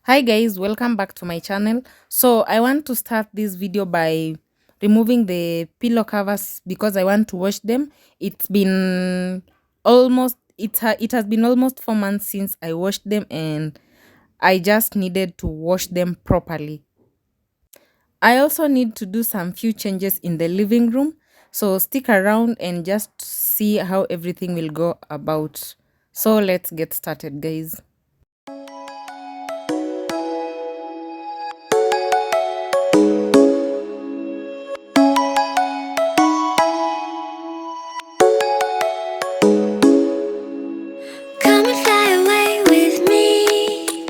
Hi guys, welcome back to my channel. So I want to start this video by removing the pillow covers because I want to wash them. It's been it has been almost 4 months since I washed them, and I just needed to wash them properly. I also need to do some few changes in the living room. So stick around and just see how everything will go about. So let's get started, guys. Come and fly away with me.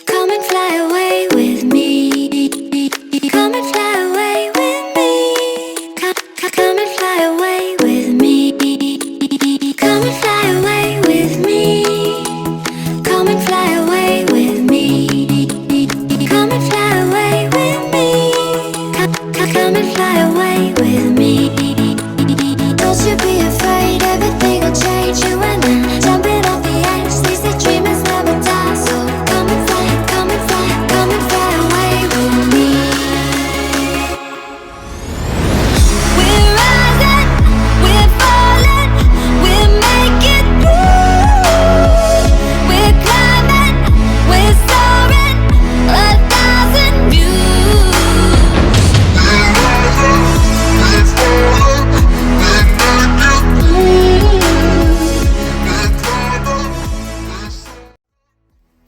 Come and fly away with me. Come and fly away with me. Come and fly away with me. Come and fly away with me. Come and fly away with me. Come and fly away with me. Come and fly away with me. Don't you be afraid, everything will change. You and I jumping off the edge. They say dreamers never die. So come and fly, come and fly, come and fly away with me. We're rising, we're falling, we're making through. We're climbing, we're soaring, 1,000 views.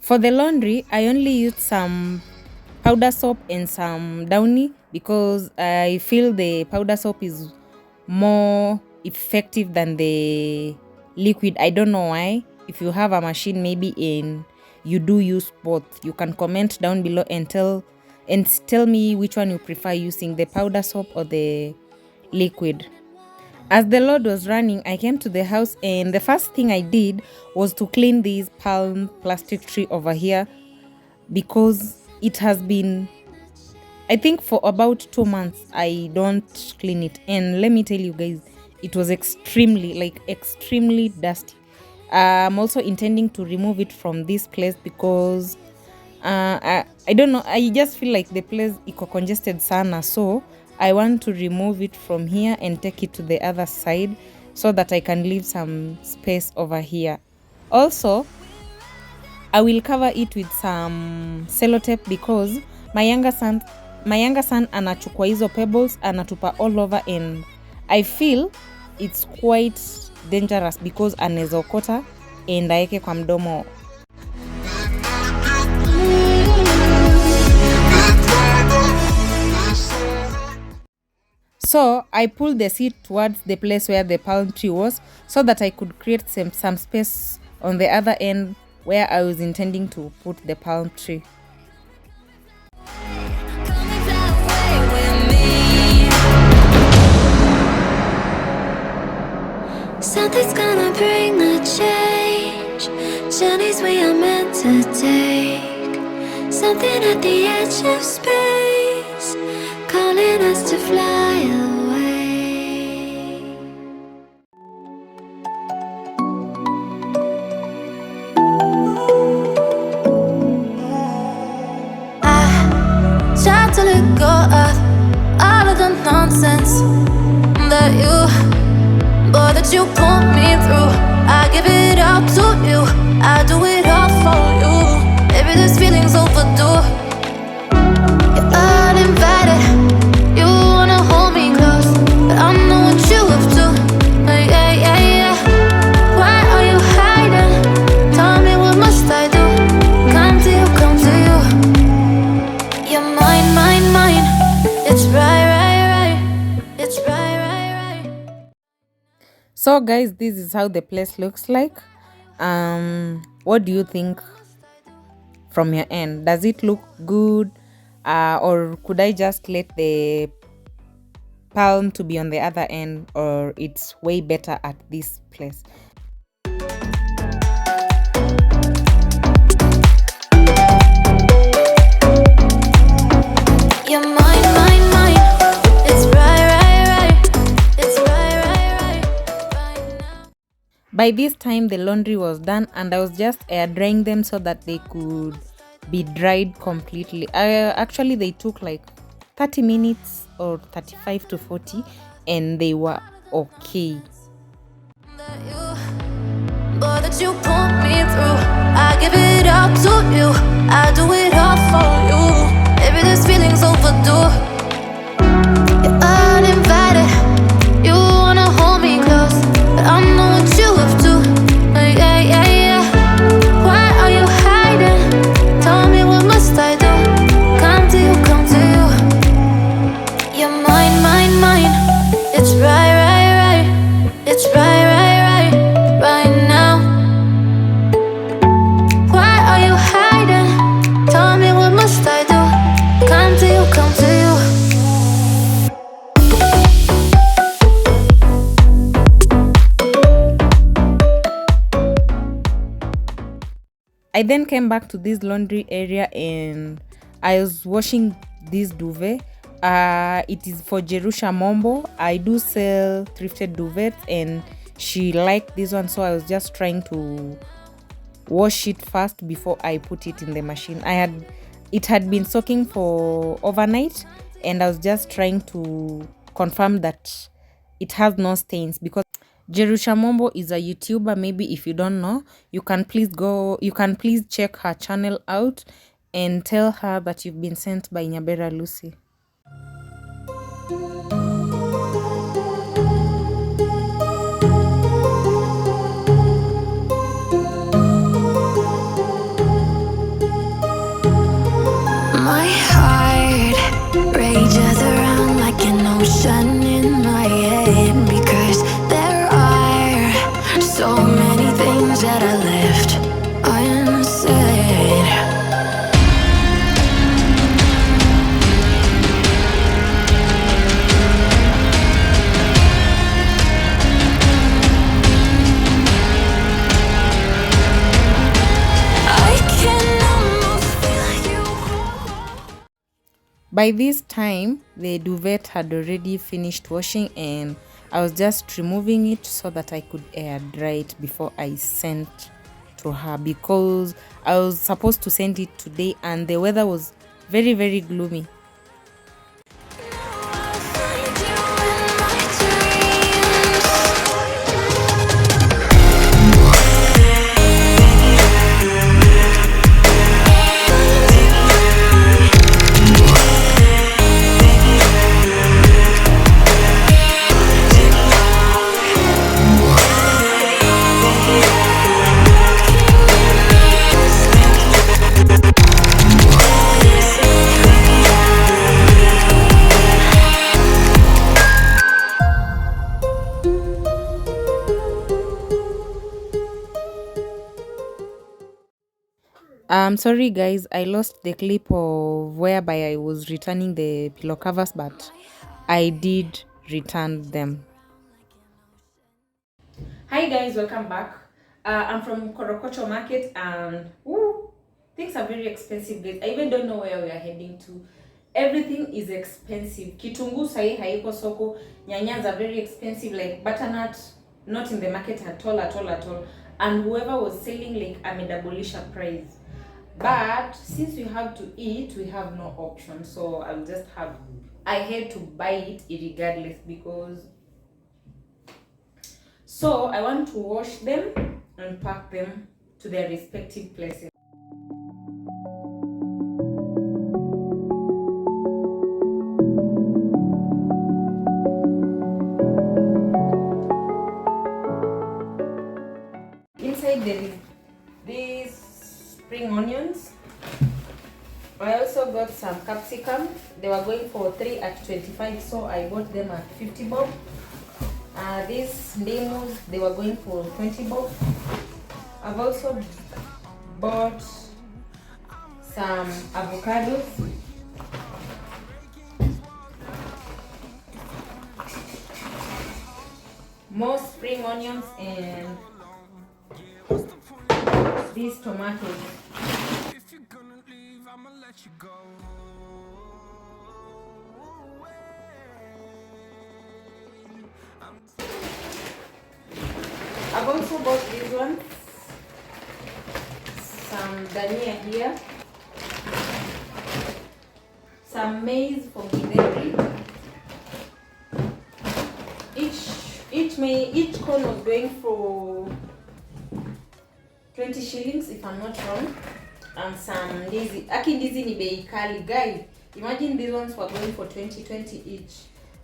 For the laundry, I only used some powder soap and some Downy because I feel the powder soap is more effective than the liquid. I don't know why. If you have a machine, maybe you do use both. You can comment down below and tell me which one you prefer using, the powder soap or the liquid. As the load was running, I came to the house and the first thing I did was to clean this palm plastic tree over here because it has been, I think, for about 2 months I don't clean it. And let me tell you guys, it was extremely dusty. I'm also intending to remove it from this place because I don't know, I just feel like the place iko congested sana, so I want to remove it from here and take it to the other side so that I can leave some space over here. Also, I will cover it with some sellotape because my younger son anachukua hizo pebbles anatupa all over, and I feel it's quite dangerous because anaweza okota and aeke kwa mdomo. So I pulled the seat towards the place where the palm tree was so that I could create some space on the other end where I was intending to put the palm tree. Come and fly away with me. Something's gonna bring the change. Journeys we are meant to take. Something at the edge of space, calling us to fly away. I try to let go of all of the nonsense that you put me through. I give it all to you, I do it all for you. Maybe this feeling's overdue. You're uninvited, you wanna hold me close, but I know what you have to. Yeah, yeah, yeah. Why are you hiding? Tell me, what must I do? Come to you, come to you. You're mine, mine, mine. It's right, right, right. It's right, right, right. So guys, this is how the place looks like. What do you think from your end? Does it look good, or could I just let the palm to be on the other end, or it's way better at this place? You're mine, mine, mine. It's right, right, right. It's right, right, right. Right now. By this time the laundry was done and I was just air drying them so that they could be dried completely. Actually, they took like 30 minutes or 35 to 40, and they were okay. That you pulled me through, I give it up to you, I do it all for you. Maybe this feeling's overdue. You're uninvited, you wanna hold me close, but I know what you have to. Yeah, yeah, yeah. Why are you hiding? Tell me, what must I do? Come to you, come to you. You're mine, mine, mine. It's right, right, right. It's right, right, right, right now. Why are you hiding? Tell me, what must I do? Come to you, come to you. I then came back to this laundry area and I was washing this duvet. It is for Jerusha Mombo. I do sell thrifted duvets and she liked this one, so I was just trying to wash it first before I put it in the machine. It had been soaking for overnight and I was just trying to confirm that it has no stains, because Jerusha Mombo is a YouTuber. Maybe if you don't know, you can please check her channel out and tell her that you've been sent by Nyabera Lucy. My heart rages around like an ocean in my head, because there are so many things that I left unsaid. I can almost feel you. By this time, the duvet had already finished washing and I was just removing it so that I could air dry it before I sent to her, because I was supposed to send it today and the weather was very, very gloomy. I'll find you in my dreams. Sorry guys, I lost the clip of whereby I was returning the pillow covers, but I did return them. Hi guys, welcome back. I'm from Korokocho Market and things are very expensive guys. I even don't know where we are heading to. Everything is expensive. Kitungu sahi haiko soko. Nyanyas are very expensive, like butternut not in the market at all, at all, at all. And whoever was selling like amedabolisha price. But since we have to eat, we have no option. So I had to buy it regardless, because so I want to wash them and pack them to their respective places. Inside there is these spring onions. I also got some capsicum. They were going for 3 at 25, so I bought them at 50 bob. These lemons, they were going for 20 bob. I've also bought some avocados. More spring onions and these tomatoes. I've also bought this one, some dania here, some maize from delivery. Each cone was going for 20 shillings if I'm not wrong. And some ndizi. Aki ndizi ni bei kali, guy. Imagine these ones were going for 20 each.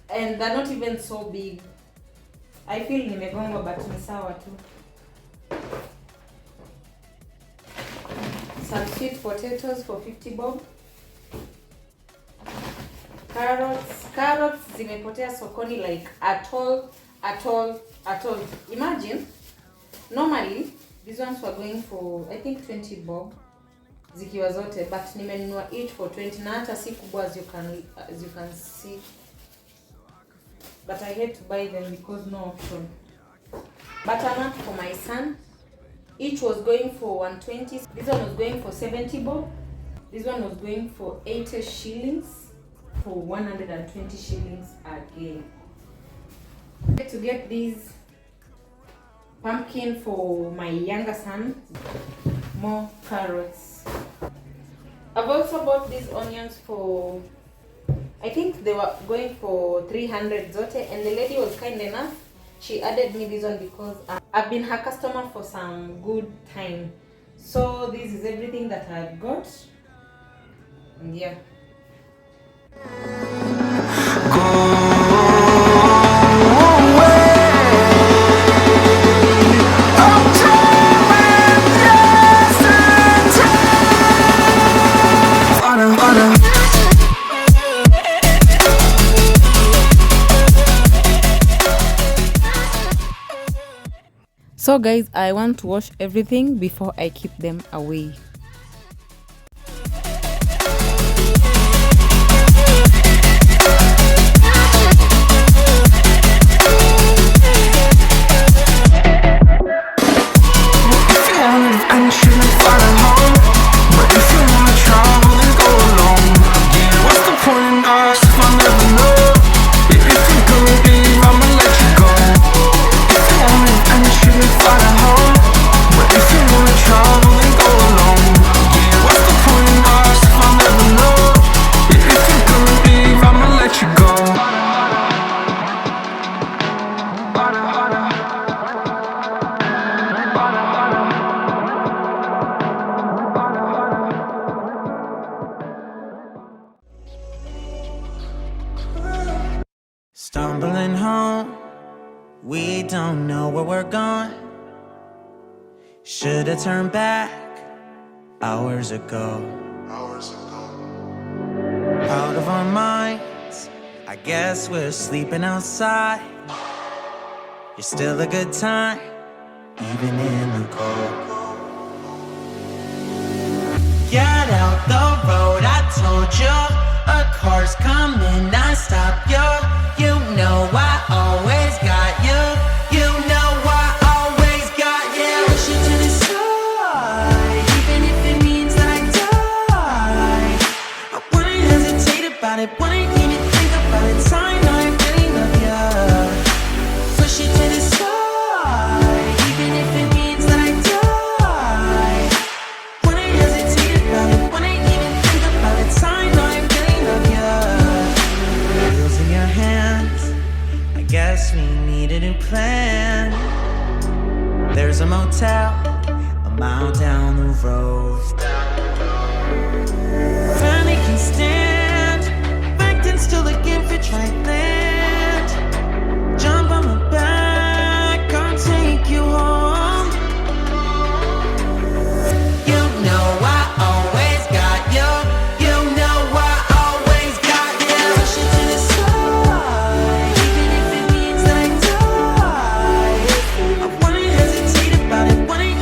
And they're not even so big. I feel nimegonga but ni sawa tu. Some sweet potatoes for 50 bob. Carrots zimepotea sokoni like at all. Imagine, normally these ones were going for I think 20 bob zikiwa zote, but nimenunua each for 20 na hata si kubwa as you can see. But I hate to buy them because no option. Butternut for my son. Each was going for 120. This one was going for 70 bob. This one was going for 80 shillings for 120 shillings again. To get these pumpkin for my younger son, more carrots. I've also bought these onions for, I think they were going for 300 zote, and the lady was kind enough. She added me this one because I've been her customer for some good time. So this is everything that I've got. And yeah. So guys, I want to wash everything before I keep them away. Stumbling home, we don't know where we're going. Should've turned back hours ago. Out of our minds, I guess we're sleeping outside. You're still a good time, even in the cold. Get out the road, I told you. A car's coming, I stop you. You know I always got you. You know I always got you. Push you to the side, even if it means that I die. I wouldn't hesitate about it, wouldn't even think about it. I know I really love you. Push you to the side, even if it means that I die. Wouldn't hesitate about it, wouldn't even think about it. I know I really love you. Wheels in your hands, I guess we need a new plan. There's a motel a mile down the road. Finally can stand, backed and still looking for dry land. Jump on my back, I'll take you home. You know I always got you. You know I always got you. Push you to the side, even if it means that I die. I wouldn't hesitate about it, wouldn't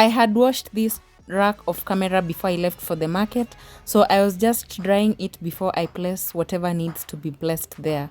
I had washed this rack of camera before I left for the market, so I was just drying it before I place whatever needs to be placed there.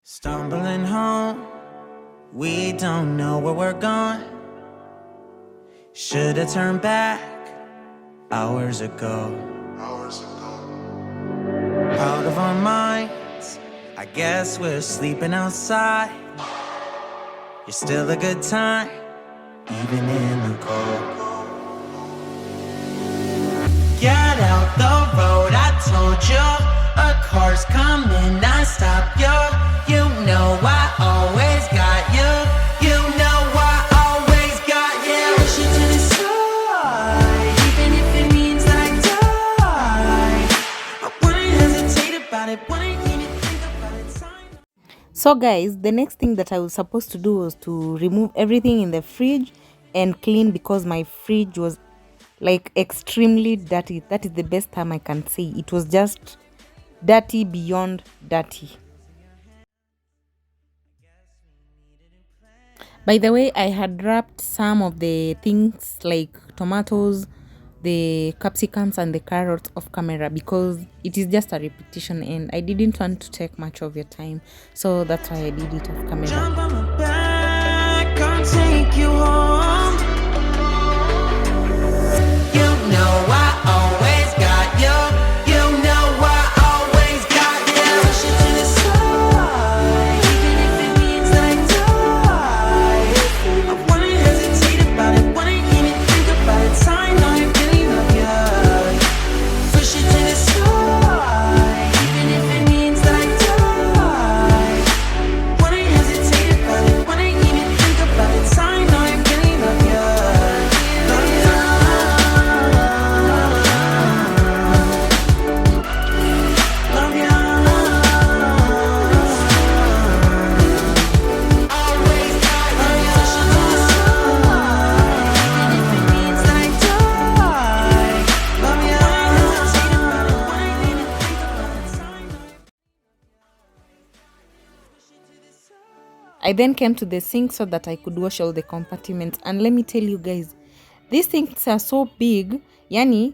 Stumbling home, we don't know where we're going. Should've turned back hours ago. Out of our minds, I guess we're sleeping outside. You're still a good time, even in the cold. Get out the road, I told you. A car's coming, I stop you. You know I always got you. You know I always got you. Push it to the side, even if it means that I die. I wouldn't hesitate about it, wouldn't even think about it. So guys, the next thing that I was supposed to do was to remove everything in the fridge and clean, because my fridge was like extremely dirty. That is the best term I can say. It was just dirty beyond dirty. By the way, I had wrapped some of the things like tomatoes, the capsicums and the carrots off camera, because it is just a repetition and I didn't want to take much of your time, so that's why I did it off camera. Jump on my back, I'll take you home. You know I always got you. You know I always got you. Push it to the side, even if it means that I die. I wouldn't hesitate about it, wouldn't even think about it. I know I really love you. Push it to the side, even if it means that I die. Wouldn't hesitate about it, wouldn't even think about it. I know I really love you. Love you. Love you. Always got you. Push it to the side, even if it means that I die. Love you. Hesitate about it, wouldn't even think about it. I know. I then came to the sink so that I could wash all the compartments, and let me tell you guys, these things are so big, yani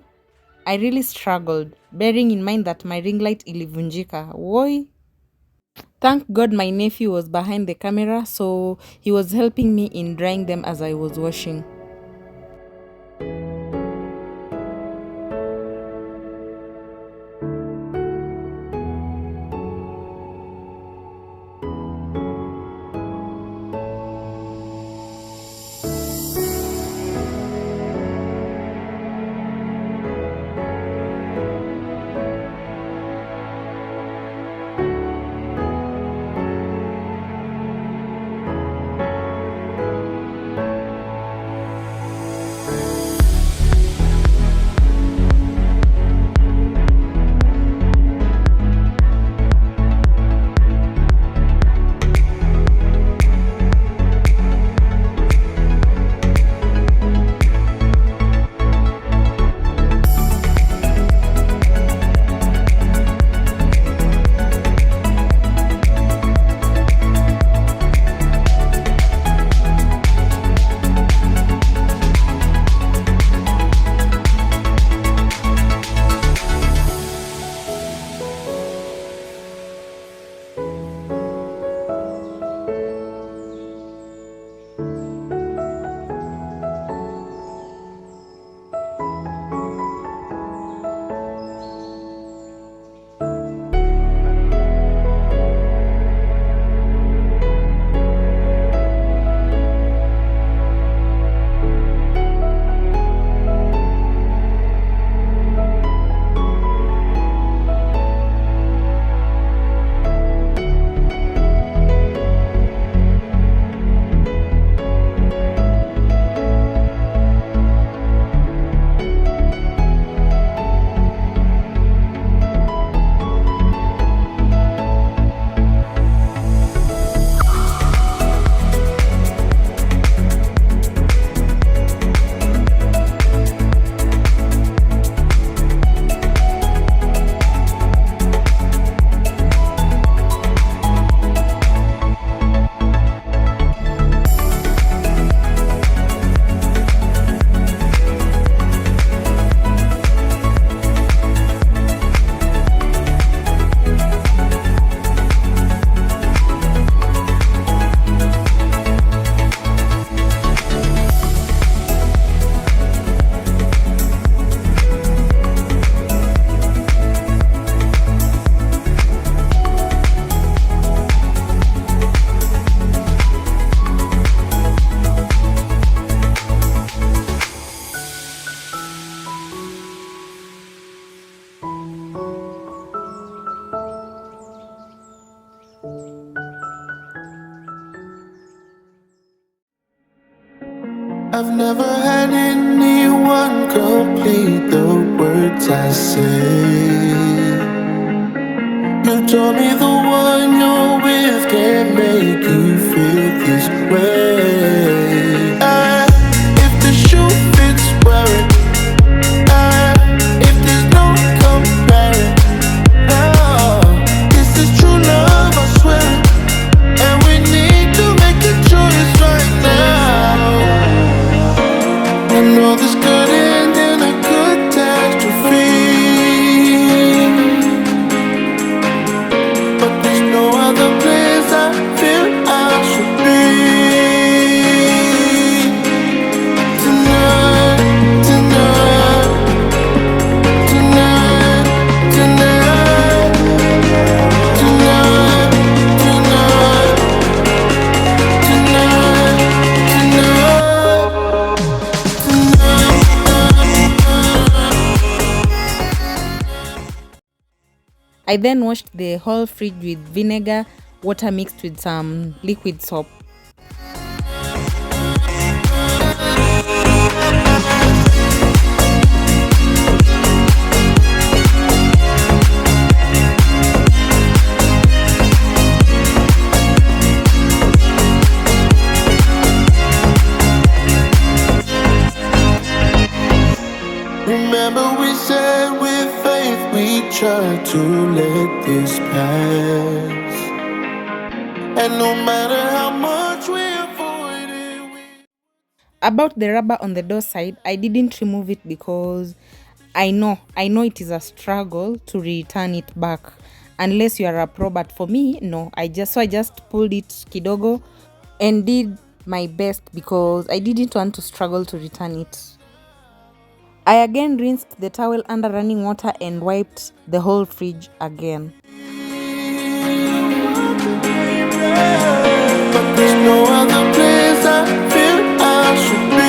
I really struggled, bearing in mind that my ring light ilivunjika. Woi. Thank God my nephew was behind the camera, so he was helping me in drying them as I was washing. I've never had anyone complete the words I say. You told me the one you're with can make you feel this way. If the shoe fits, wear it. If there's no comparing, this is true love, I swear. And we need to make a choice right now. I know this could end in a catastrophe, but there's no other place I feel I should be. Tonight, tonight, tonight, tonight, tonight, tonight, tonight, I then washed the whole fridge with vinegar, water mixed with some liquid soap. Remember we said with faith we try to let this pass. And no matter how much we avoid it, About the rubber on the door side, I didn't remove it because I know it is a struggle to return it back. unless you are a pro, but for me, no. I just pulled it kidogo and did my best because I didn't want to struggle to return it. I again rinsed the towel under running water and wiped the whole fridge again. But there's no other place I feel I should be.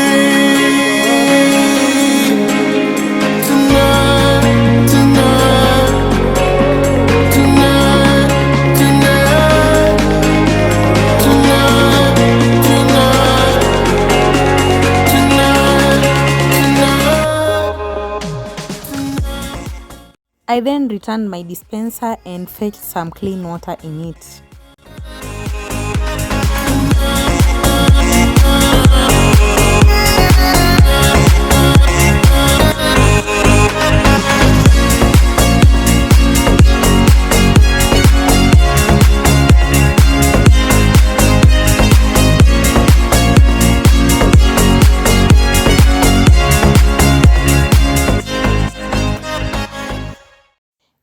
Tonight, tonight, tonight, tonight, tonight, tonight. I then returned my dispenser and fetched some clean water in it.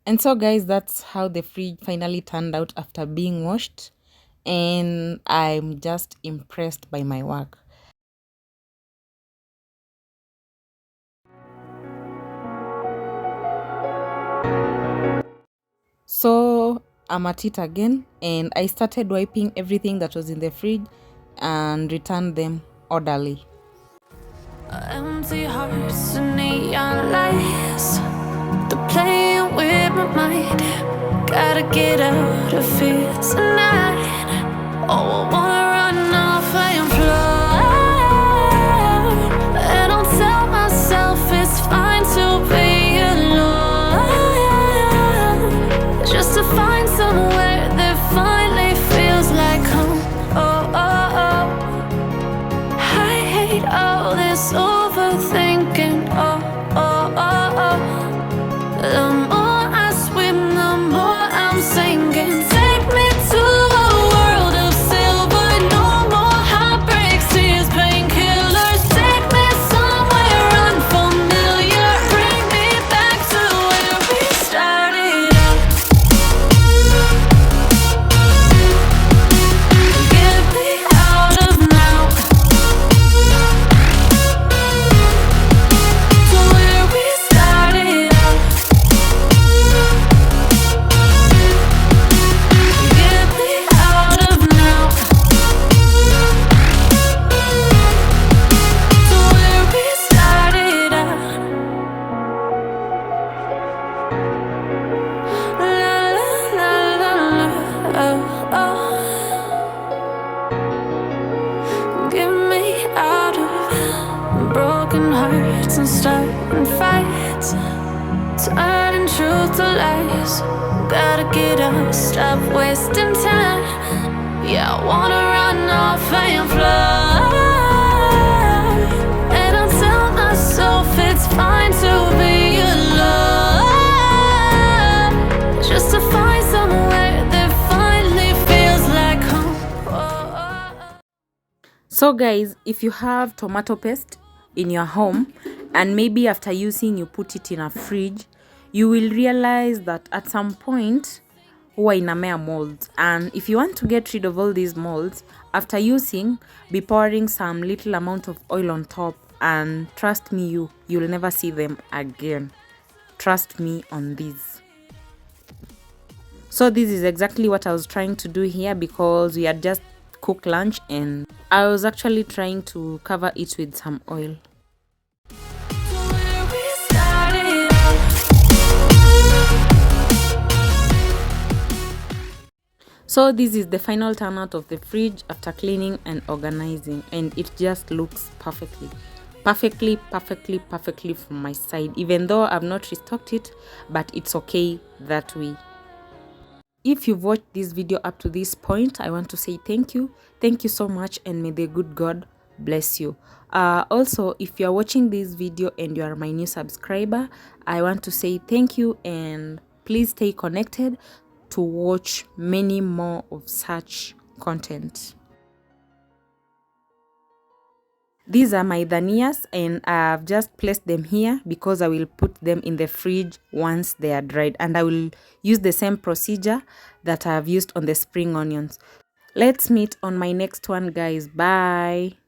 And so guys, that's how the fridge finally turned out after being washed, and I'm just impressed by my work. So I'm at it again, and I started wiping everything that was in the fridge and returned them orderly. Empty hearts and neon lights, they're playing with my mind. Gotta get out of here tonight. Oh, I wanna run off and fly, and I'll tell myself it's fine to be alone, just to find somewhere that finally feels like home. Oh, oh, oh. I hate all this overthinking. Oh, oh, oh, oh. The more I swim, the more I'm sinking. Take me to a world of silver. No more heartbreaks, tears, painkillers. Take me somewhere unfamiliar. Bring me back to where we started out. Get me out of now. To where we started out. Get me out of now. To where we started out. La la la la la. Oh, oh. Get me out of broken hearts and starting fights, turning truth to lies. Gotta get up, stop wasting time. Yeah, I wanna run off and fly, and I'll tell myself it's fine to be alone, just to find somewhere that finally feels like home. Oh, oh, oh. So guys, if you have tomato paste in your home and maybe after using you put it in a fridge, you will realize that at some point huwa inamea molds, and if you want to get rid of all these molds after using, be pouring some little amount of oil on top, and trust me, you'll never see them again. Trust me on this. So this is exactly what I was trying to do here, because we had just cooked lunch and I was actually trying to cover it with some oil. Where we started out. So this is the final turnout of the fridge after cleaning and organizing, and it just looks perfectly from my side, even though I've not restocked it, but it's okay that way. If you've watched this video up to this point, I want to say thank you so much, and may the good God bless you. Also, if you are watching this video and you are my new subscriber, I want to say thank you, and please stay connected to watch many more of such content. These are my dhanias and I've just placed them here because I will put them in the fridge once they are dried, and I will use the same procedure that I've used on the spring onions. Let's meet on my next one, guys. Bye.